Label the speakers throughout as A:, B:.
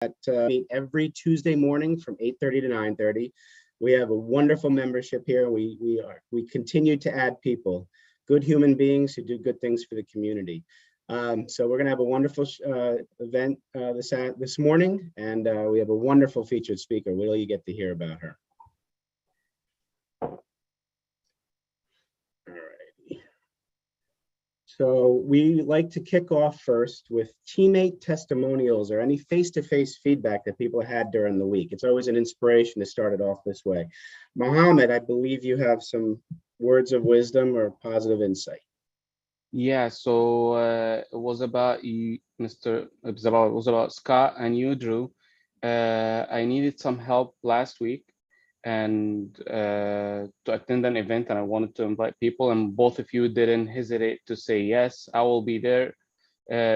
A: Meet every Tuesday morning from 8:30 to 9:30. We have a wonderful membership here. We continue to add people, good human beings who do good things for the community. So we're going to have a wonderful event this morning, and we have a wonderful featured speaker. Will you get to hear about her? So we like to kick off first with teammate testimonials or any face-to-face feedback that people had during the week. It's always an inspiration to start it off this way. Mohammed, I believe you have some words of wisdom or positive insight.
B: Yeah, so it was about you, Mr. It was about Scott and you, Drew. I needed some help last week and to attend an event, and I wanted to invite people, and both of you didn't hesitate to say yes, I will be there.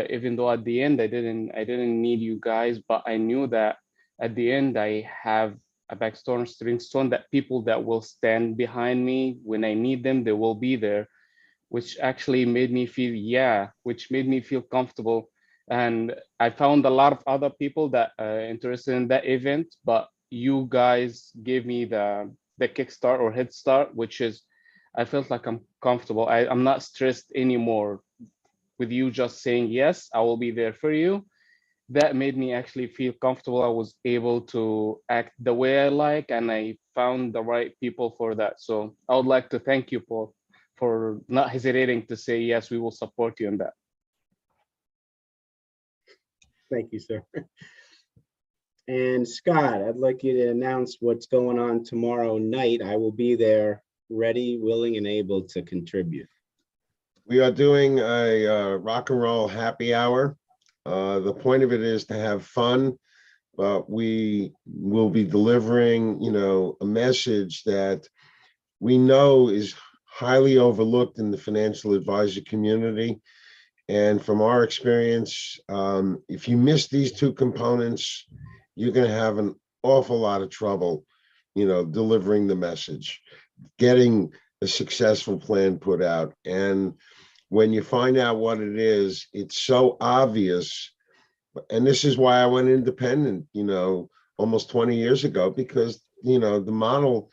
B: Even though at the end I didn't need you guys, but I knew that at the end I have a backstone, stepping stone, that people that will stand behind me when I need them, they will be there, which actually made me feel comfortable. And I found a lot of other people that are interested in that event, but you guys gave me the kickstart or head start, which is, I felt like I'm comfortable. I'm not stressed anymore with you just saying, yes, I will be there for you. That made me actually feel comfortable. I was able to act the way I like, and I found the right people for that. So I would like to thank you, Paul, for not hesitating to say, yes, we will support you in that.
A: Thank you, sir. And Scott, I'd like you to announce what's going on tomorrow night. I will be there ready, willing, and able to contribute.
C: We are doing a rock and roll happy hour. The point of it is to have fun, but we will be delivering, a message that we know is highly overlooked in the financial advisor community. And from our experience, if you miss these two components, you're going to have an awful lot of trouble, delivering the message, getting a successful plan put out. And when you find out what it is, it's so obvious. And this is why I went independent, almost 20 years ago, because, the model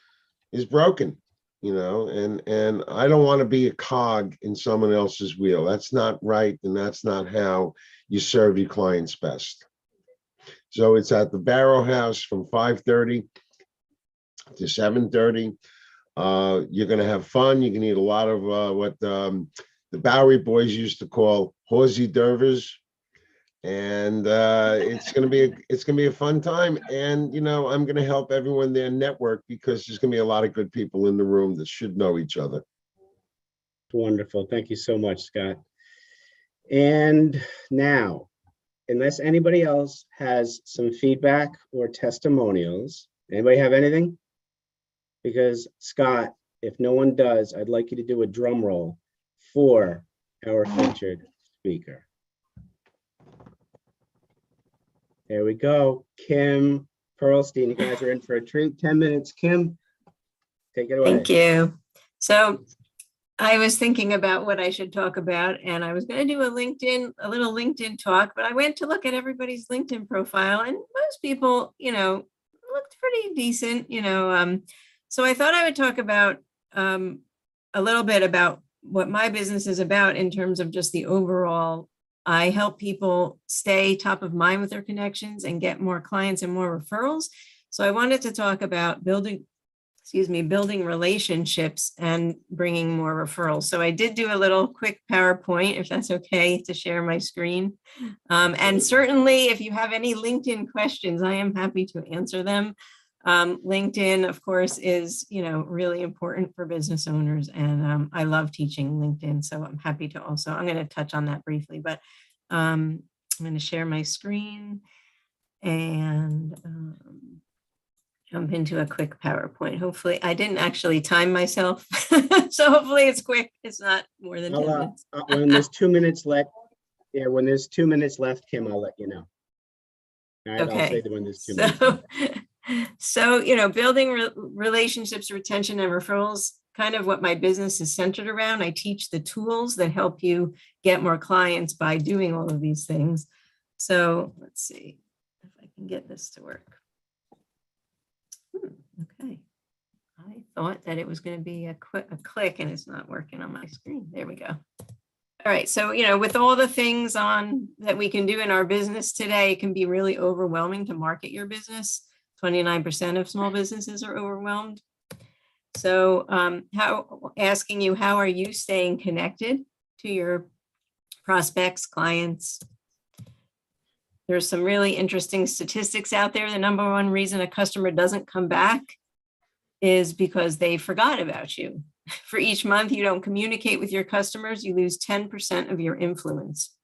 C: is broken, and I don't want to be a cog in someone else's wheel. That's not right. And that's not how you serve your clients best. So it's at the Barrow House from 5:30 to 7:30. You're going to have fun. You can eat a lot of what the Bowery boys used to call horsey d'oeuvres, and it's going to be a fun time. And I'm going to help everyone there network, because there's going to be a lot of good people in the room that should know each other.
A: Wonderful. Thank you so much, Scott. And now, unless anybody else has some feedback or testimonials, anybody have anything? Because Scott, if no one does, I'd like you to do a drum roll for our featured speaker. There we go. Kim Pearlstein, you guys are in for a treat. 10 minutes. Kim, take it away.
D: Thank you. So I was thinking about what I should talk about, and I was going to do a little LinkedIn talk, but I went to look at everybody's LinkedIn profile, and most people, looked pretty decent, so I thought I would talk about a little bit about what my business is about in terms of just the overall. I help people stay top of mind with their connections and get more clients and more referrals. So I wanted to talk about building relationships and bringing more referrals. So I did do a little quick PowerPoint, if that's okay, to share my screen. And certainly if you have any LinkedIn questions, I am happy to answer them. LinkedIn, of course, is, really important for business owners. And I love teaching LinkedIn. So I'm happy to I'm going to touch on that briefly, but I'm going to share my screen and jump into a quick PowerPoint. Hopefully, I didn't actually time myself. So hopefully it's quick. It's not more than 10 minutes.
A: When there's 2 minutes left, when there's 2 minutes left, Kim, I'll let you know. All right,
D: Okay.
A: I'll say that when there's 2 minutes left.
D: So, building relationships, retention, and referrals, kind of what my business is centered around. I teach the tools that help you get more clients by doing all of these things. So let's see if I can get this to work. Okay. I thought that it was going to be a click and it's not working on my screen. There we go. All right. So, with all the things on that we can do in our business today, it can be really overwhelming to market your business. 29% of small businesses are overwhelmed. So asking you, how are you staying connected to your prospects, clients? There's some really interesting statistics out there. The number one reason a customer doesn't come back is because they forgot about you. For each month you don't communicate with your customers, you lose 10% of your influence.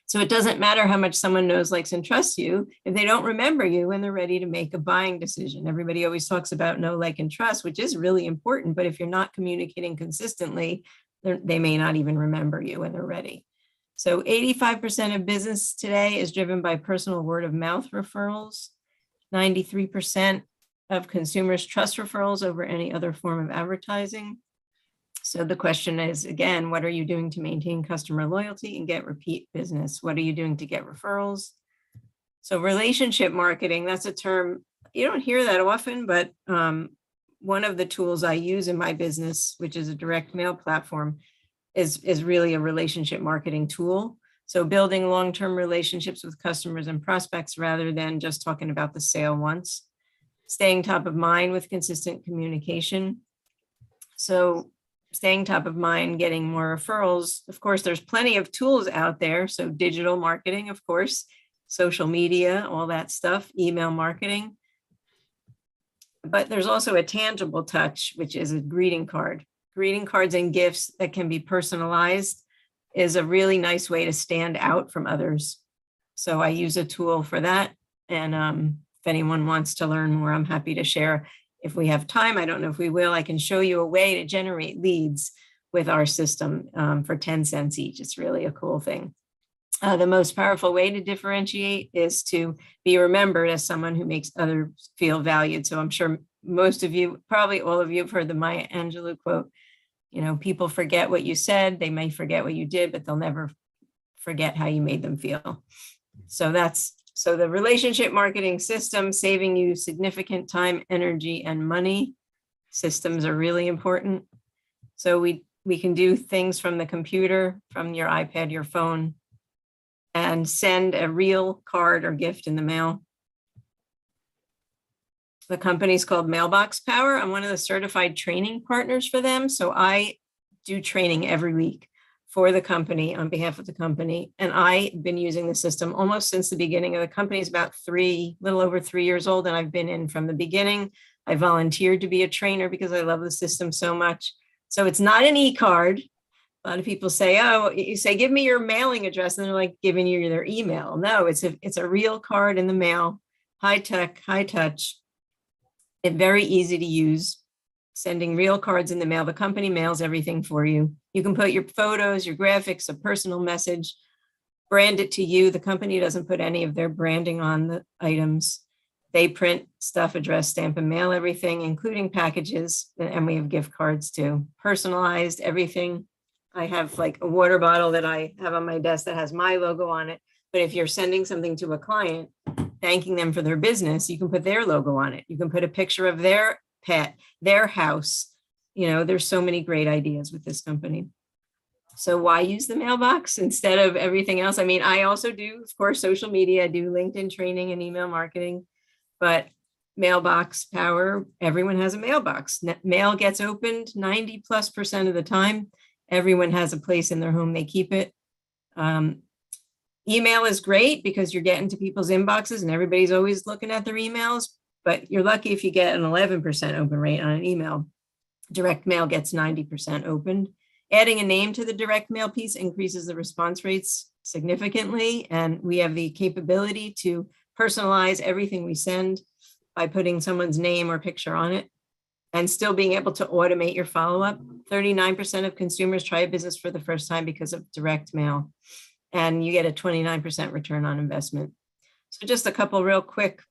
D: So it doesn't matter how much someone knows, likes, and trusts you if they don't remember you when they're ready to make a buying decision. Everybody always talks about know, like, and trust, which is really important. But if you're not communicating consistently, they may not even remember you when they're ready. So 85% of business today is driven by personal word of mouth referrals. 93% of consumers trust referrals over any other form of advertising. So the question is, again, what are you doing to maintain customer loyalty and get repeat business? What are you doing to get referrals? So relationship marketing, that's a term you don't hear that often, but one of the tools I use in my business, which is a direct mail platform, is really a relationship marketing tool. So building long-term relationships with customers and prospects rather than just talking about the sale once. Staying top of mind with consistent communication. So staying top of mind, getting more referrals. Of course, there's plenty of tools out there. So digital marketing, of course, social media, all that stuff, email marketing. But there's also a tangible touch, which is a greeting card. Greeting cards and gifts that can be personalized is a really nice way to stand out from others. So I use a tool for that. And if anyone wants to learn more, I'm happy to share. If we have time, I don't know if we will, I can show you a way to generate leads with our system for 10 cents each. It's really a cool thing. The most powerful way to differentiate is to be remembered as someone who makes others feel valued. So I'm sure most of you, probably all of you, have heard the Maya Angelou quote, people forget what you said, they may forget what you did, but they'll never forget how you made them feel. So the relationship marketing system, saving you significant time, energy, and money. Systems are really important. So we can do things from the computer, from your iPad, your phone, and send a real card or gift in the mail. The company's called Mailbox Power. I'm one of the certified training partners for them. So I do training every week for the company on behalf of the company. And I've been using the system almost since the beginning of the company. It's about little over 3 years old. And I've been in from the beginning. I volunteered to be a trainer because I love the system so much. So it's not an e-card. A lot of people say, oh, you say, give me your mailing address. And they're like giving you their email. No, it's a real card in the mail, high tech, high touch. It's very easy to use, sending real cards in the mail. The company mails everything for you. You can put your photos, your graphics, a personal message, brand it to you. The company doesn't put any of their branding on the items. They print stuff, address, stamp, and mail everything, including packages. And we have gift cards too. Personalized, everything. I have like a water bottle that I have on my desk that has my logo on it. But if you're sending something to a client, thanking them for their business, you can put their logo on it. You can put a picture of their pet, their house. There's so many great ideas with this company. So why use the mailbox instead of everything else? I mean, I also do, of course, social media. I do LinkedIn training and email marketing, but Mailbox Power, everyone has a mailbox. Mail gets opened 90+% of the time. Everyone has a place in their home they keep it. Email is great because you're getting to people's inboxes and everybody's always looking at their emails, but you're lucky if you get an 11% open rate on an email. Direct mail gets 90% opened. Adding a name to the direct mail piece increases the response rates significantly. And we have the capability to personalize everything we send by putting someone's name or picture on it and still being able to automate your follow-up. 39% of consumers try a business for the first time because of direct mail. And you get a 29% return on investment. So just a couple real quick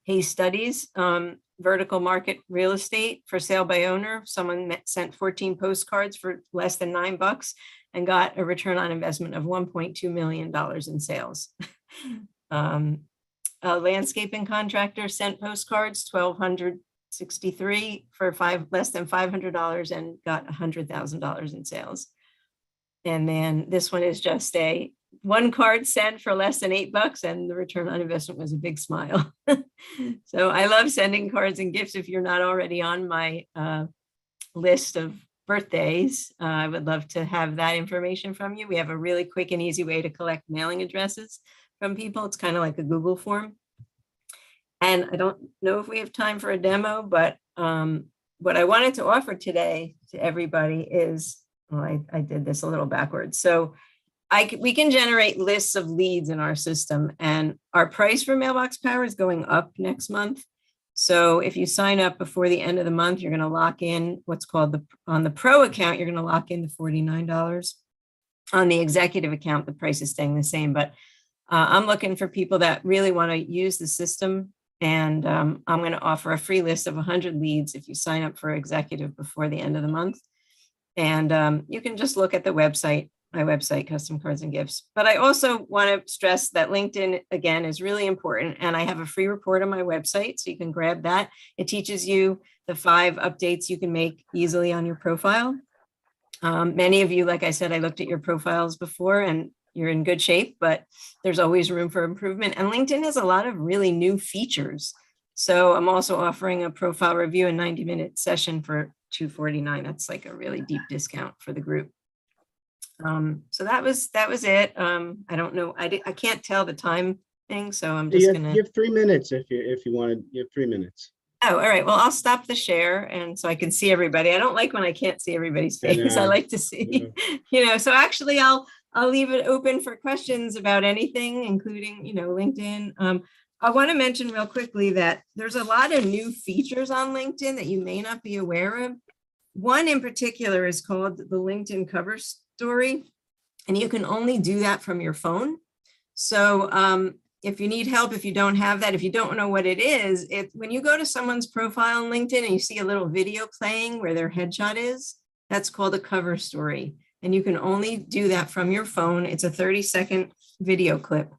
D: case studies. Vertical market real estate for sale by owner. Someone sent 14 postcards for less than $9 and got a return on investment of $1.2 million in sales. a landscaping contractor sent postcards, 1,263 for less than $500 and got $100,000 in sales. And then this one is just one card sent for less than $8 and the return on investment was a big smile. So I love sending cards and gifts. If you're not already on my list of birthdays, I would love to have that information from you. We have a really quick and easy way to collect mailing addresses from people. It's kind of like a Google form. And I don't know if we have time for a demo, but what I wanted to offer today to everybody is, well, I did this a little backwards. So we can generate lists of leads in our system, and our price for Mailbox Power is going up next month. So if you sign up before the end of the month, you're going to lock in what's called on the Pro account, you're going to lock in the $49. On the executive account, the price is staying the same, but I'm looking for people that really want to use the system. And I'm going to offer a free list of 100 leads if you sign up for executive before the end of the month. And you can just look at the website, my website, Custom Cards and Gifts. But I also want to stress that LinkedIn, again, is really important. And I have a free report on my website, so you can grab that. It teaches you the 5 updates you can make easily on your profile. Many of you, like I said, I looked at your profiles before and you're in good shape, but there's always room for improvement. And LinkedIn has a lot of really new features. So I'm also offering a profile review, a 90-minute session for $249. That's like a really deep discount for the group. So that was it. I don't know. I can't tell the time thing, so I'm just gonna.
A: You have 3 minutes if you wanted. You have 3 minutes.
D: Oh, all right. Well, I'll stop the share, and so I can see everybody. I don't like when I can't see everybody's face. I like to see, So actually, I'll leave it open for questions about anything, including, LinkedIn. I want to mention real quickly that there's a lot of new features on LinkedIn that you may not be aware of. One in particular is called the LinkedIn cover story, and you can only do that from your phone. So if you need help, if you don't have that, if you don't know what it is, when you go to someone's profile on LinkedIn and you see a little video playing where their headshot is, that's called a cover story. And you can only do that from your phone. It's a 30-second video clip.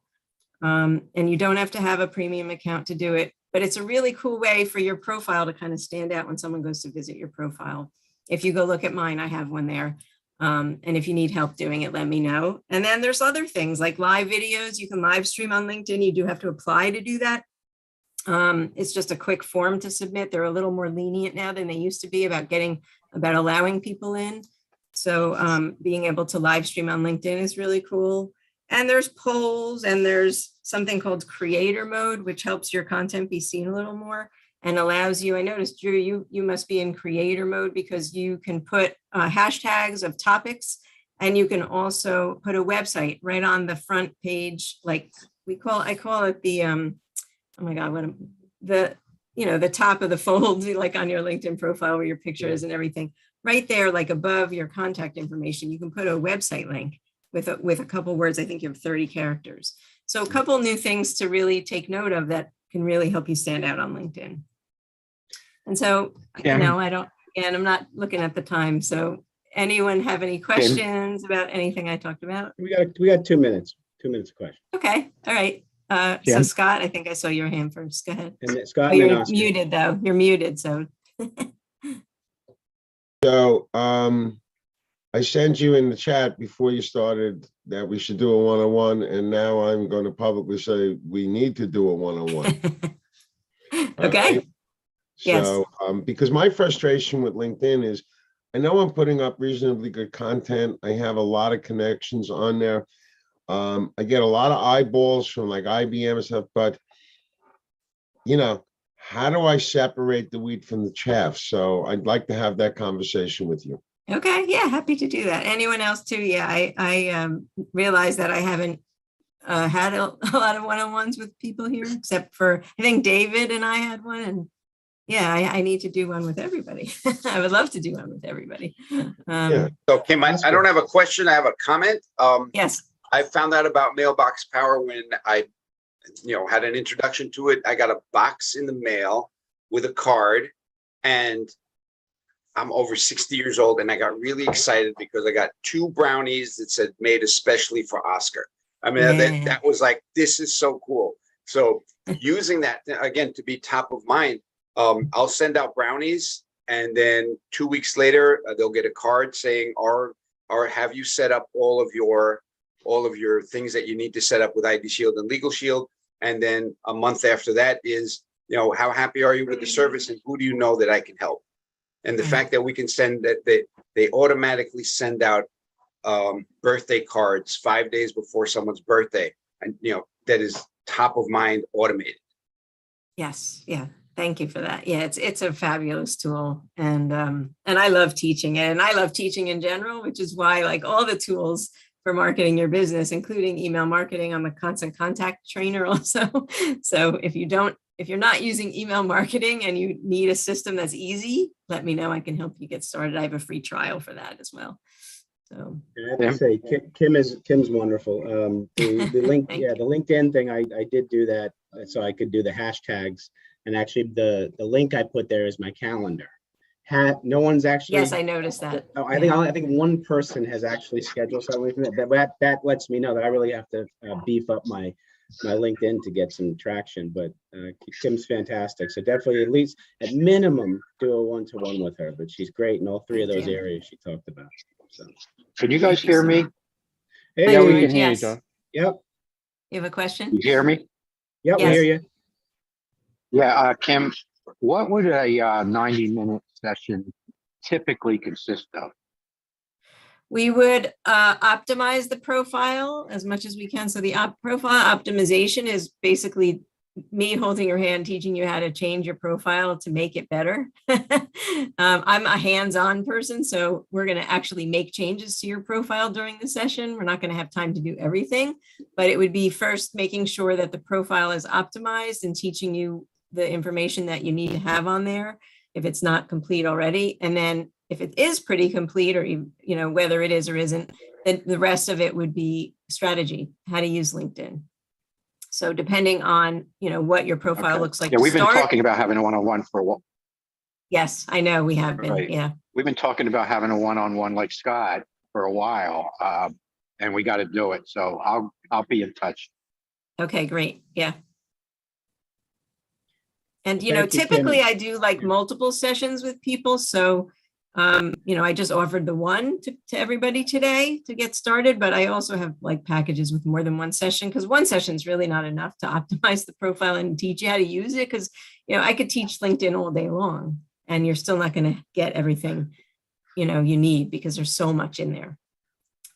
D: And you don't have to have a premium account to do it, but it's a really cool way for your profile to kind of stand out when someone goes to visit your profile. If you go look at mine, I have one there. And if you need help doing it, let me know. And then there's other things like live videos. You can live stream on LinkedIn. You do have to apply to do that. It's just a quick form to submit. They're a little more lenient now than they used to be about allowing people in. So being able to live stream on LinkedIn is really cool. And there's polls, and there's something called creator mode, which helps your content be seen a little more and allows you. I noticed, Drew, you must be in creator mode because you can put hashtags of topics, and you can also put a website right on the front page. Like I call it the, oh my God, the top of the fold, like on your LinkedIn profile where your picture is and everything. Right there, like above your contact information, you can put a website link with a couple words. I think you have 30 characters. So a couple new things to really take note of that can really help you stand out on LinkedIn. And so, I'm not looking at the time. So anyone have any questions about anything I talked about?
A: We got 2 minutes. 2 minutes of question.
D: Okay. All right. So Scott, I think I saw your hand first. Go ahead.
A: And then Scott,
D: You're
A: and then Oscar.
D: muted though. You're muted. So.
C: So I sent you in the chat before you started that we should do a one-on-one, and now I'm going to publicly say we need to do a one-on-one.
D: Okay.
C: Right? So, because my frustration with LinkedIn is, I know I'm putting up reasonably good content. I have a lot of connections on there. I get a lot of eyeballs from like IBM and stuff, but how do I separate the wheat from the chaff? So I'd like to have that conversation with you.
D: Okay. Yeah. Happy to do that. Anyone else too? Yeah. I realize that I haven't had a lot of one-on-ones with people here, except for, I think David and I had one, and yeah, I need to do one with everybody. I would love to do one with everybody.
E: So Kim, I don't have a question. I have a comment.
D: Yes.
E: I found out about Mailbox Power when I, had an introduction to it. I got a box in the mail with a card, and I'm over 60 years old, and I got really excited because I got 2 brownies that said made especially for Oscar. I mean, that was like, this is so cool. So using that again to be top of mind, I'll send out brownies, and then 2 weeks later they'll get a card saying, "Or have you set up all of your things that you need to set up with ID Shield and Legal Shield?" And then a month after that is, how happy are you with the service, and who do you know that I can help? And the
D: Right.
E: fact that we can send that they automatically send out birthday cards 5 days before someone's birthday, and that is top of mind, automated.
D: Yes, yeah. Thank you for that. Yeah, it's a fabulous tool, and I love teaching it, and I love teaching in general, which is why, like, all the tools for marketing your business, including email marketing, I'm a constant contact trainer also. So if you're not using email marketing and you need a system that's easy, let me know. I can help you get started. I have a free trial for that as well. So
A: I have to say, Kim's wonderful. The link,
D: Thank
A: yeah, the LinkedIn thing, I did do that so I could do the hashtags. And actually, the link I put there is my calendar. No one's actually.
D: yes, I noticed that.
A: Oh, I think one person has actually scheduled something for that lets me know that I really have to beef up my LinkedIn to get some traction. But Kim's fantastic. So definitely, at least at minimum, do a one-to-one with her. But she's great in all three of those
D: Thank you.
A: areas she talked about. So,
F: Can you guys
D: Thank you
F: hear
D: so
F: me?
D: much.
A: hey,
B: Yeah, we
D: George,
B: can hear you,
D: yes.
B: George.
A: Yep,
D: You have a question?
F: You hear me?
A: yep, we
D: Yes.
A: hear you.
F: Yeah, Kim, what would a 90-minute session typically consist of?
D: We would optimize the profile as much as we can. So the profile optimization is basically me holding your hand, teaching you how to change your profile to make it better. I'm a hands-on person, so we're going to actually make changes to your profile during the session. We're not going to have time to do everything, but it would be first making sure that the profile is optimized and teaching you the information that you need to have on there if it's not complete already. And then if it is pretty complete, or whether it is or isn't, then the rest of it would be strategy, how to use LinkedIn. So depending on, what your profile
F: Okay.
D: looks like
F: Yeah,
D: to
F: we've been
D: start.
F: talking about having a one-on-one for a while.
D: Yes, I know we have been.
F: Right.
D: Yeah.
F: We've been talking about having a one-on-one like Scott for a while, and we got to do it. So I'll be in touch.
D: Okay, great. Yeah. And,
A: Thank you, Kim.
D: typically I do like multiple sessions with people. So, I just offered the one to everybody today to get started, but I also have like packages with more than one session, because one session is really not enough to optimize the profile and teach you how to use it. Because, I could teach LinkedIn all day long and you're still not going to get everything, you need, because there's so much in there.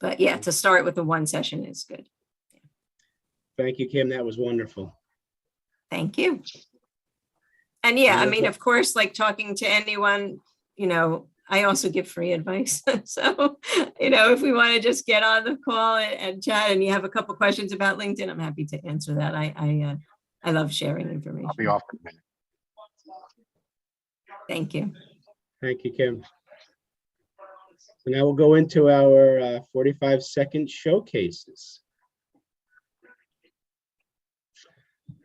D: But yeah, to start with the one session is good.
A: Thank you, Kim. That was wonderful.
D: Thank you. And yeah, I mean,
A: Wonderful.
D: of course, like talking to anyone, I also give free advice. So, if we want to just get on the call and chat, and you have a couple questions about LinkedIn, I'm happy to answer that. I love sharing information.
F: I'll be off in a minute.
D: Thank you.
A: Thank you, Kim. So now we'll go into our 45-second showcases.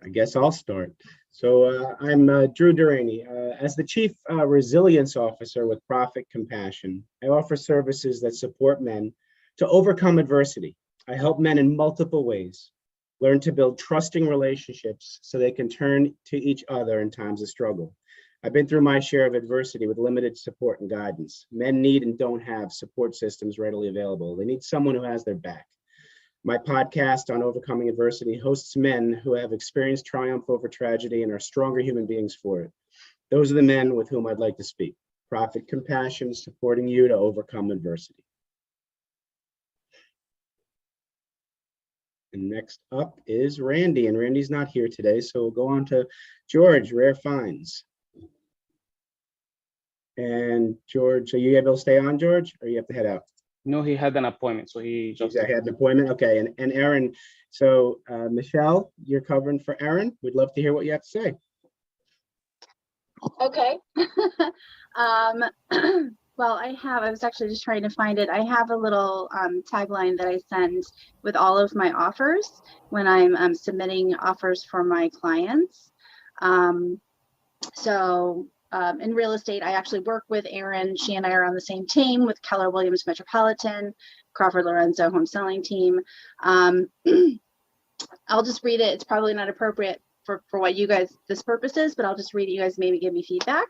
A: I guess I'll start. So I'm Drew Durrani. As the Chief Resilience Officer with Profit Compassion, I offer services that support men to overcome adversity. I help men in multiple ways learn to build trusting relationships so they can turn to each other in times of struggle. I've been through my share of adversity with limited support and guidance. Men need and don't have support systems readily available. They need someone who has their back. My podcast on overcoming adversity hosts men who have experienced triumph over tragedy and are stronger human beings for it. Those are the men with whom I'd like to speak. Profit Compassion, supporting you to overcome adversity. And next up is Randy, and Randy's not here today, so we'll go on to George, Rare Finds. And George, are you able to stay on, George, or you have to head out?
B: No, he had an appointment, so he just.
A: I had an appointment. Okay, and Aaron, so Michelle, you're covering for Aaron. We'd love to hear what you have to say.
G: Okay. Well, I was actually just trying to find it. I have a little tagline that I send with all of my offers when I'm submitting offers for my clients. In real estate, I actually work with Erin. She and I are on the same team with Keller Williams Metropolitan, Crawford Lorenzo Home Selling Team. I'll just read it. It's probably not appropriate for what you guys, this purpose is, but I'll just read it. You guys maybe give me feedback.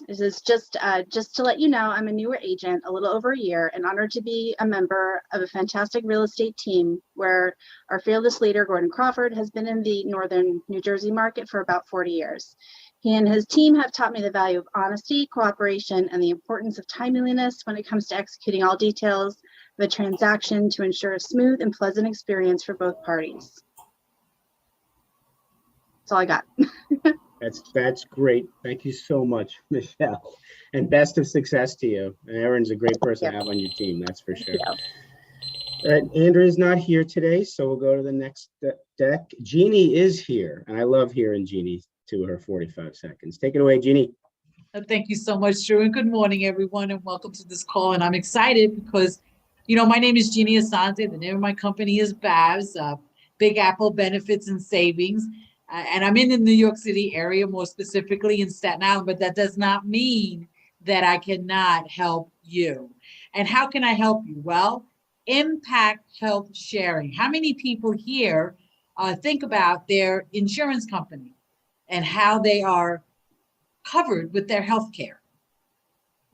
G: This is just to let you know, I'm a newer agent, a little over a year, and honored to be a member of a fantastic real estate team where our fearless leader, Gordon Crawford, has been in the Northern New Jersey market for about 40 years. He and his team have taught me the value of honesty, cooperation, and the importance of timeliness when it comes to executing all details of a transaction to ensure a smooth and pleasant experience for both parties. That's all I got.
A: That's great. Thank you so much, Michelle. And best of success to you. And Erin's a great person to have on your team, that's for sure.
G: Yeah.
A: All right, Andrew's not here today, so we'll go to the next deck. Jeannie is here, and I love hearing Jeannie to her 45 seconds. Take it away, Jeannie.
H: Thank you so much, Drew, and good morning, everyone, and welcome to this call. And I'm excited because, you know, my name is Jeannie Asante. The name of my company is BABS, Big Apple Benefits and Savings. And I'm in the New York City area, more specifically in Staten Island, but that does not mean that I cannot help you. And how can I help you? Well, impact health sharing. How many people here think about their insurance company and how they are covered with their health care?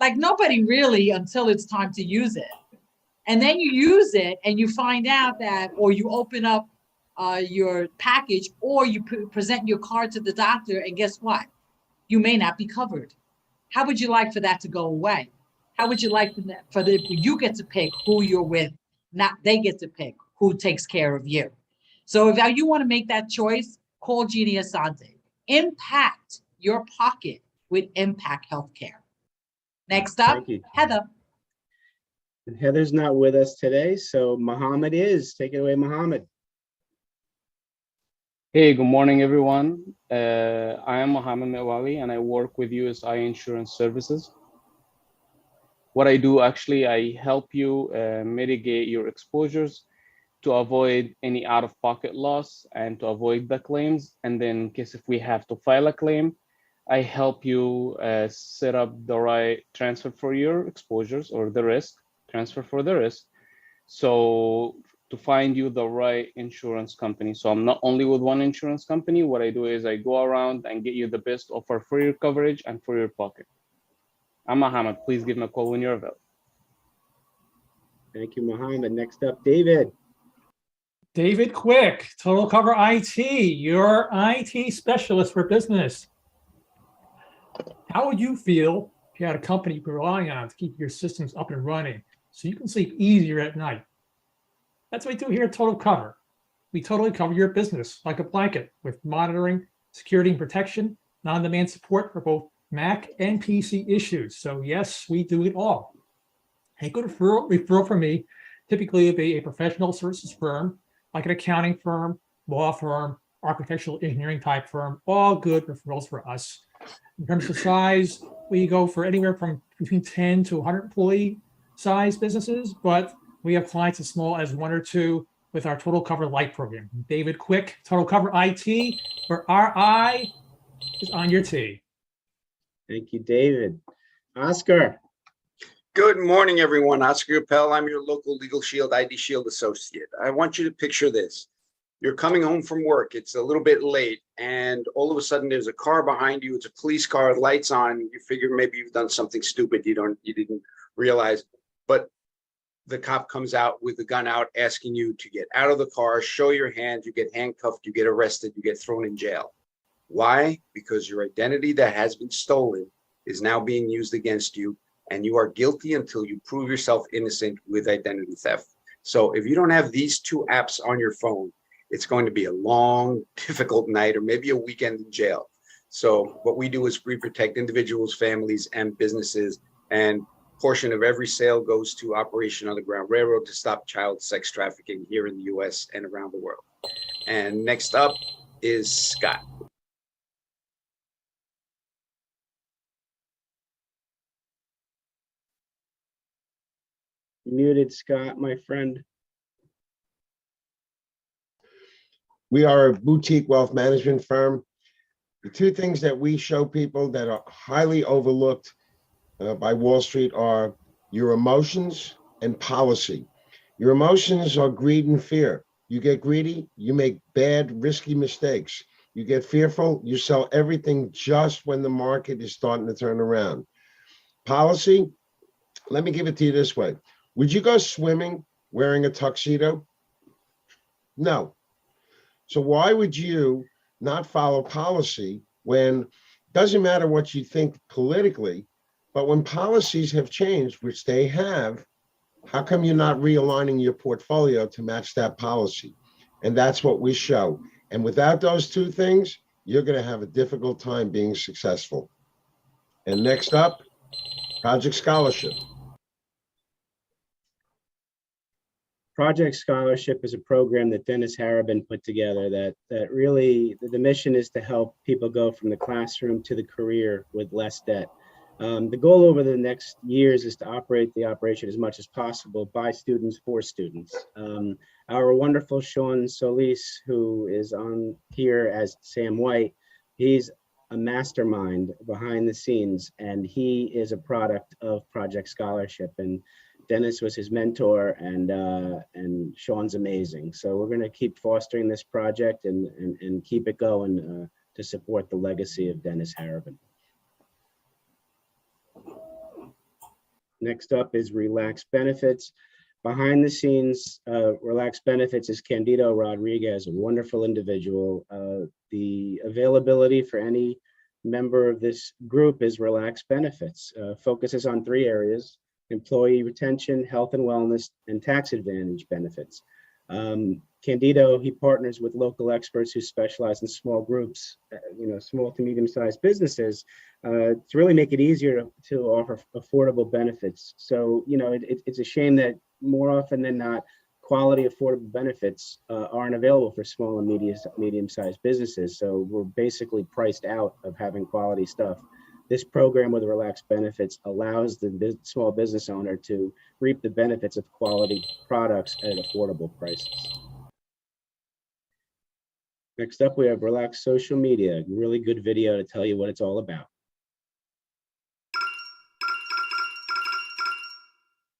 H: Like nobody really until it's time to use it. And then you use it and you find out that, or you open up your package, or you present your card to the doctor, and guess what? You may not be covered. How would you like for that to go away? How would you like for you get to pick who you're with, not they get to pick who takes care of you? So if you want to make that choice, call Jeannie Asante. Impact your pocket with Impact Healthcare. Next up,
A: Thank you.
H: Heather.
A: And Heather's not with us today, so Mohammed is. Take it away, Mohammed.
B: Hey, good morning, everyone. I am Mohammed Mewali, and I work with USI Insurance Services. What I do, actually, I help you mitigate your exposures to avoid any out-of-pocket loss and to avoid the claims. And then in case if we have to file a claim, I help you set up the right transfer for your exposures or the risk, transfer for the risk. So to find you the right insurance company. So I'm not only with one insurance company. What I do is I go around and get you the best offer for your coverage and for your pocket. I'm Mohammed. Please give me a call when you're available.
A: Thank you, Mohammed. Next up, David.
I: David Quick, Total Cover IT, your IT specialist for business. How would you feel if you had a company you're relying on to keep your systems up and running so you can sleep easier at night? That's what we do here at Total Cover. We totally cover your business like a blanket with monitoring, security and protection, on-demand support for both Mac and PC issues. So yes, we do it all. A good referral from me typically would be a professional services firm, like an accounting firm, law firm, architectural engineering type firm, all good referrals for us. In terms of size, we go for anywhere from between 10 to 100 employee size businesses, but we have clients as small as 1 or 2 with our Total Cover Lite program. David Quick, Total Cover IT, where our I is on your T.
A: Thank you, David. Oscar.
E: Good morning, everyone. Oscar Appel. I'm your local Legal Shield ID Shield associate. I want you to picture this. You're coming home from work. It's a little bit late, and all of a sudden there's a car behind you. It's a police car, lights on. You figure maybe you've done something stupid you didn't realize. But the cop comes out with the gun out, asking you to get out of the car, show your hand, you get handcuffed, you get arrested, you get thrown in jail. Why? Because your identity that has been stolen is now being used against you, and you are guilty until you prove yourself innocent with identity theft. So if you don't have these 2 apps on your phone, it's going to be a long, difficult night or maybe a weekend in jail. So what we do is we protect individuals, families, and businesses, and portion of every sale goes to Operation Underground Railroad to stop child sex trafficking here in the US and around the world. And next up is Scott.
A: Muted, Scott, my friend.
C: We are a boutique wealth management firm. The 2 things that we show people that are highly overlooked by Wall Street are your emotions and policy. Your emotions are greed and fear. You get greedy, you make bad, risky mistakes. You get fearful, you sell everything just when the market is starting to turn around. Policy, let me give it to you this way. Would you go swimming wearing a tuxedo? No. So why would you not follow policy when, doesn't matter what you think politically, but when policies have changed, which they have, how come you're not realigning your portfolio to match that policy? And that's what we show. And without those two things, you're going to have a difficult time being successful. And next up, Project Scholarship.
A: Project Scholarship is a program that Dennis Harabin put together that really, the mission is to help people go from the classroom to the career with less debt. The goal over the next years is to operate the operation as much as possible by students for students. Our wonderful Sean Solis, who is on here as Sam White, he's a mastermind behind the scenes, and he is a product of Project Scholarship. And Dennis was his mentor, and Sean's amazing. So we're going to keep fostering this project and keep it going to support the legacy of Dennis Harabin. Next up is Relax Benefits. Behind the scenes, Relax Benefits is Candido Rodriguez, a wonderful individual. The availability for any member of this group is Relax Benefits. Focuses on 3 areas: employee retention, health and wellness, and tax advantage benefits. Candido, he partners with local experts who specialize in small groups, small to medium-sized businesses, to really make it easier to offer affordable benefits. So, it's a shame that more often than not, quality affordable benefits aren't available for small and medium-sized businesses. So we're basically priced out of having quality stuff. This program with Relax Benefits allows the small business owner to reap the benefits of quality products at affordable prices. Next up, we have Relax Social Media, a really good video to tell you what it's all about.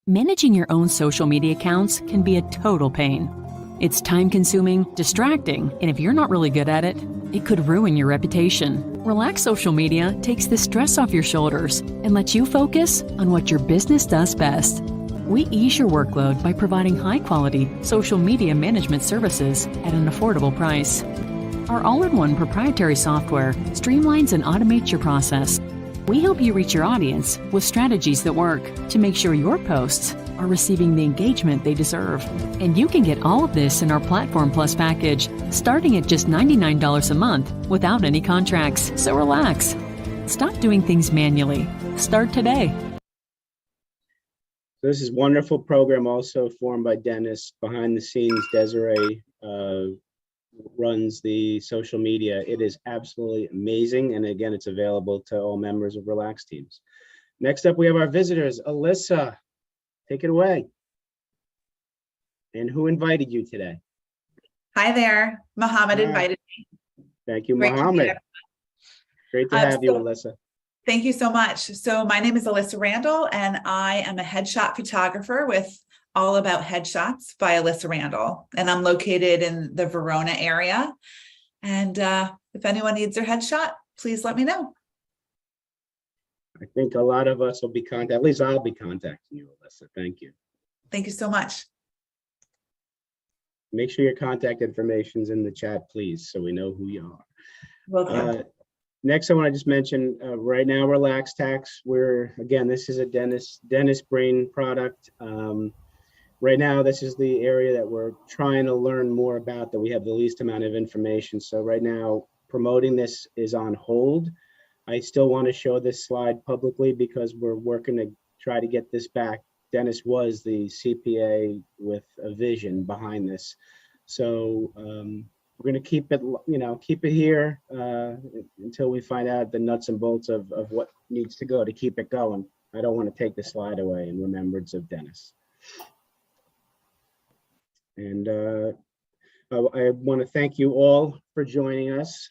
J: Managing your own social media accounts can be a total pain. It's time-consuming, distracting, and if you're not really good at it, it could ruin your reputation. Relax Social Media takes the stress off your shoulders and lets you focus on what your business does best. We ease your workload by providing high-quality social media management services at an affordable price. Our all-in-one proprietary software streamlines and automates your process. We help you reach your audience with strategies that work to make sure your posts are receiving the engagement they deserve. And you can get all of this in our Platform Plus package, starting at just $99 a month without any contracts. So relax. Stop doing things manually. Start today.
A: This is a wonderful program also formed by Dennis. Behind the scenes, Desiree runs the social media. It is absolutely amazing. And again, it's available to all members of Relax teams. Next up, we have our visitors. Alyssa, take it away. And who invited you today?
K: Hi there. Mohammed invited me.
A: Thank you,
K: Great to meet
A: Mohammed.
K: everyone.
A: Great to have you, Alyssa.
K: Thank you so much. So my name is Alyssa Randall, and I am a headshot photographer with All About Headshots by Alyssa Randall. And I'm located in the Verona area. And if anyone needs their headshot, please let me know.
A: I think a lot of us will be at least I'll be contacting you, Alyssa. Thank you.
K: Thank you so much.
A: Make sure your contact information's in the chat, please, so we know who you are.
K: Will do.
A: Next, I want to just mention right now, Relax Tax. Again, this is a Dennis Brain product. Right now, this is the area that we're trying to learn more about, that we have the least amount of information. So right now, promoting this is on hold. I still want to show this slide publicly because we're working to try to get this back. Dennis was the CPA with a vision behind this. So we're going to keep it here until we find out the nuts and bolts of what needs to go to keep it going. I don't want to take the slide away in remembrance of Dennis. And I want to thank you all for joining us.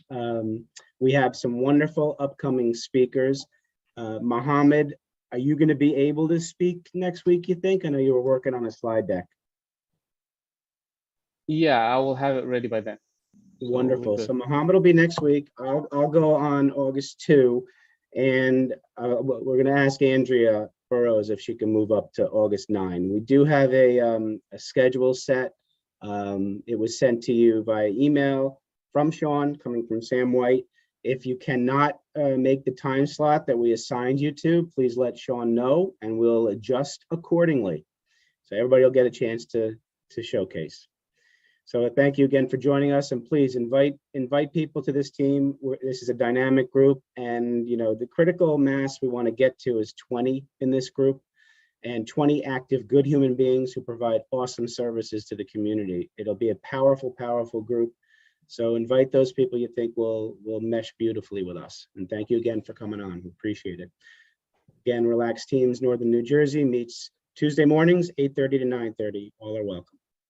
A: We have some wonderful upcoming speakers. Mohammed, are you going to be able to speak next week, you think? I know you were working on a slide deck.
B: Yeah, I will have it ready by then. So we're
A: Wonderful.
B: good.
A: So Mohammed will be next week. I'll go on August 2. And we're going to ask Andrea Burrows if she can move up to August 9. We do have a schedule set. It was sent to you via email from Sean, coming from Sam White. If you cannot make the time slot that we assigned you to, please let Sean know and we'll adjust accordingly. So everybody will get a chance to showcase. So thank you again for joining us, and please invite people to this team. This is a dynamic group, and the critical mass we want to get to is 20 in this group, and 20 active, good human beings who provide awesome services to the community. It'll be a powerful, powerful group. So invite those people you think will mesh beautifully with us. And thank you again for coming on. We appreciate it. Again, Relax Teams Northern New Jersey meets Tuesday mornings, 8:30 to 9:30. All are welcome.